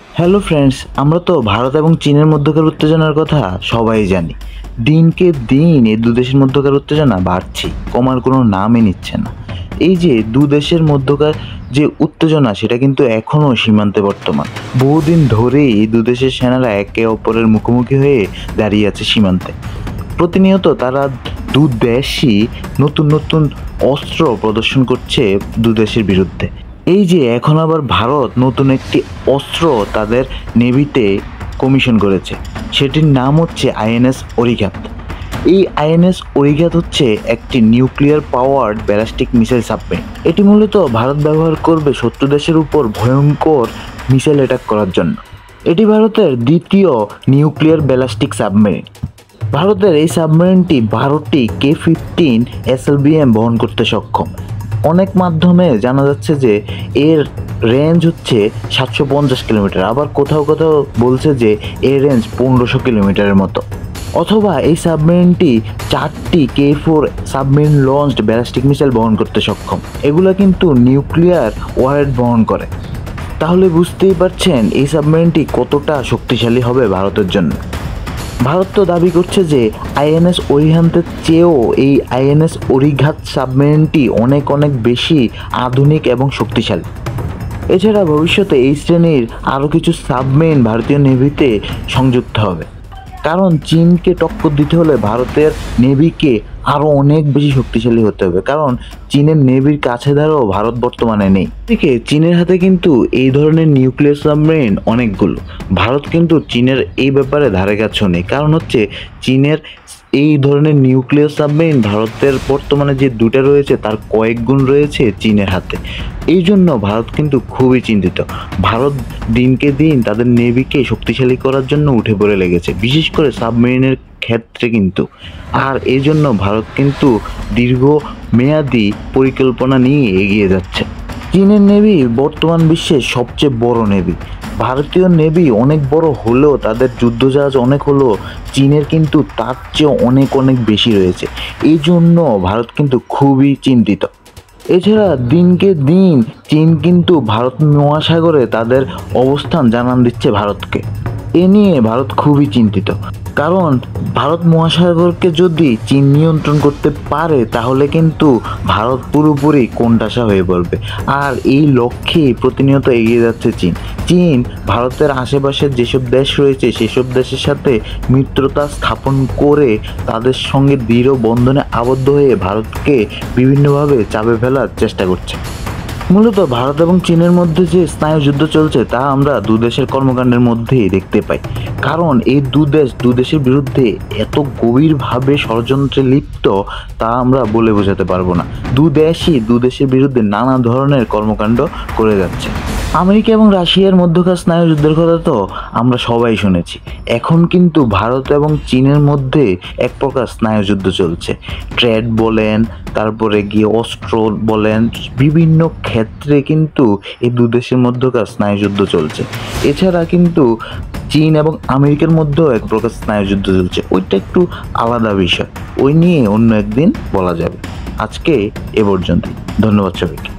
Hello friends, আমরা তো ভারত এবং চীনের মধ্যকার উত্তেজনার কথা সবাই জানি। দিনকে দিন এই দু দেশের মধ্যকার উত্তেজনা বাড়ছে, কমার কোনো নামই নিচ্ছে না। এই যে দু দেশের মধ্যকার যে উত্তেজনা, সেটা কিন্তু এখনও সীমান্তে বর্তমান। বহুদিন ধরেই এই দু দেশের সেনারা একে অপরের মুখোমুখি হয়ে দাঁড়িয়ে আছে সীমান্তে। প্রতিনিয়ত তারা দু দেশই নতুন নতুন অস্ত্র প্রদর্শন করছে দু দেশের বিরুদ্ধে। এই যে এখন আবার ভারত নতুন একটি অস্ত্র তাদের নেভিতে কমিশন করেছে, সেটির নাম হচ্ছে আইএনএস অরিঘাত। এই আইএনএস অরিঘাত হচ্ছে একটি nuclear powered ballistic missile submarine. এটি মূলত ভারত ব্যবহার করবে শত্রু দেশের উপর ভয়ঙ্কর মিসাইল অ্যাটাক করার জন্য। এটি ভারতের দ্বিতীয় নিউক্লিয়ার ব্যালিস্টিক সাবমেরিন। ভারতের এই সাবমেরিনটি 12টি K-15 SLBM বহন করতে সক্ষম। অনেক মাধ্যমে জানা যাচ্ছে যে এর রেঞ্জ হচ্ছে 750 কিলোমিটার, আবার কোথাও কোথাও বলছে যে এর রেঞ্জ 1500 কিলোমিটারের মতো। অথবা এই সাবমেরিনটি 4টি K4 submarine launched ballistic missile বহন করতে সক্ষম। এগুলো কিন্তু নিউক্লিয়ার ওয়ারহেড বহন করে। তাহলে বুঝতেই পারছেন এই সাবমেরিনটি কতটা শক্তিশালী হবে ভারতের জন্য। ভারত তো দাবি করছে যে আইএনএস অরিহান্তের চেয়েও এই আইএনএস অরিঘাত সাবমেরিনটি অনেক অনেক বেশি আধুনিক এবং শক্তিশালী। এছাড়া ভবিষ্যতে এই শ্রেণীর আরও কিছু সাবমেরিন ভারতীয় নেভিতে সংযুক্ত হবে। কারণ চীনকে টক্কর দিতে হলে ভারতের নেভিকে আরও অনেক বেশি শক্তিশালী হতে হবে, কারণ চীনের নেভির কাছে ধারেও ভারত বর্তমানে নেই। এদিকে চীনের হাতে কিন্তু এই ধরনের নিউক্লিয়ার সাবমেরিন অনেকগুলো। ভারত কিন্তু চীনের এই ব্যাপারে ধারে কাছেও নেই, কারণ হচ্ছে চীনের এই ধরনের নিউক্লিয়ার সাবমেরিন ভারতের বর্তমানে যে দুটো রয়েছে তার কয়েক গুণ রয়েছে চীনের হাতে। এই জন্য ভারত কিন্তু খুবই চিন্তিত। ভারত দিনকে দিন তাদের নেভিকে শক্তিশালী করার জন্য উঠে পড়ে লেগেছে, বিশেষ করে সাবমেরিনের ক্ষেত্রে কিন্তু। আর এই জন্য ভারত কিন্তু দীর্ঘ মেয়াদি পরিকল্পনা নিয়ে এগিয়ে যাচ্ছে। চীনের নেভি বর্তমান বিশ্বের সবচেয়ে বড় নেভি। ভারতীয় নেভি অনেক বড় হলেও, তাদের যুদ্ধজাহাজ অনেক হলেও, চীনের কিন্তু তার চেয়ে অনেক অনেক বেশি রয়েছে। এই জন্য ভারত কিন্তু খুবই চিন্তিত। এছাড়া দিনকে দিন চীন কিন্তু ভারত মহাসাগরে তাদের অবস্থান জানান দিচ্ছে ভারতকে। এ নিয়ে ভারত খুবই চিন্তিত, কারণ ভারত মহাসাগরকে যদি চীন নিয়ন্ত্রণ করতে পারে তাহলে কিন্তু ভারত পুরোপুরি কোণঠাসা হয়ে পড়বে। আর এই লক্ষ্যে প্রতিনিয়ত এগিয়ে যাচ্ছে চীন। চীন ভারতের আশেপাশের যেসব দেশ রয়েছে সেসব দেশের সাথে মিত্রতা স্থাপন করে তাদের সঙ্গে দৃঢ় বন্ধনে আবদ্ধ হয়ে ভারতকে বিভিন্নভাবে চাপে ফেলার চেষ্টা করছে। মূলত ভারত এবং চীনের মধ্যে যে স্নায়ুযুদ্ধ চলছে তা আমরা দু দেশের কর্মকাণ্ডের মধ্যেই দেখতে পাই। কারণ এই দু দেশের বিরুদ্ধে এত গভীরভাবে ষড়যন্ত্রে লিপ্ত তা আমরা বলে বোঝাতে পারবো না। দু দেশের বিরুদ্ধে নানা ধরনের কর্মকাণ্ড করে যাচ্ছে। আমেরিকা এবং রাশিয়ার মধ্যকার স্নায়ুযুদ্ধের কথা তো আমরা সবাই শুনেছি। এখন কিন্তু ভারত এবং চীনের মধ্যে এক প্রকার স্নায়ুযুদ্ধ চলছে। ট্রেড বলেন, তারপরে গিয়ে অস্ত্র বলেন, বিভিন্ন ক্ষেত্রে কিন্তু এই দু দেশের মধ্যকার স্নায়ুযুদ্ধ চলছে। এছাড়া কিন্তু চীন এবং আমেরিকার মধ্যেও এক প্রকার স্নায়ুযুদ্ধ চলছে। ওইটা একটু আলাদা বিষয়, ওই নিয়ে অন্য একদিন বলা যাবে। আজকে এ পর্যন্তই। ধন্যবাদ সবাইকে।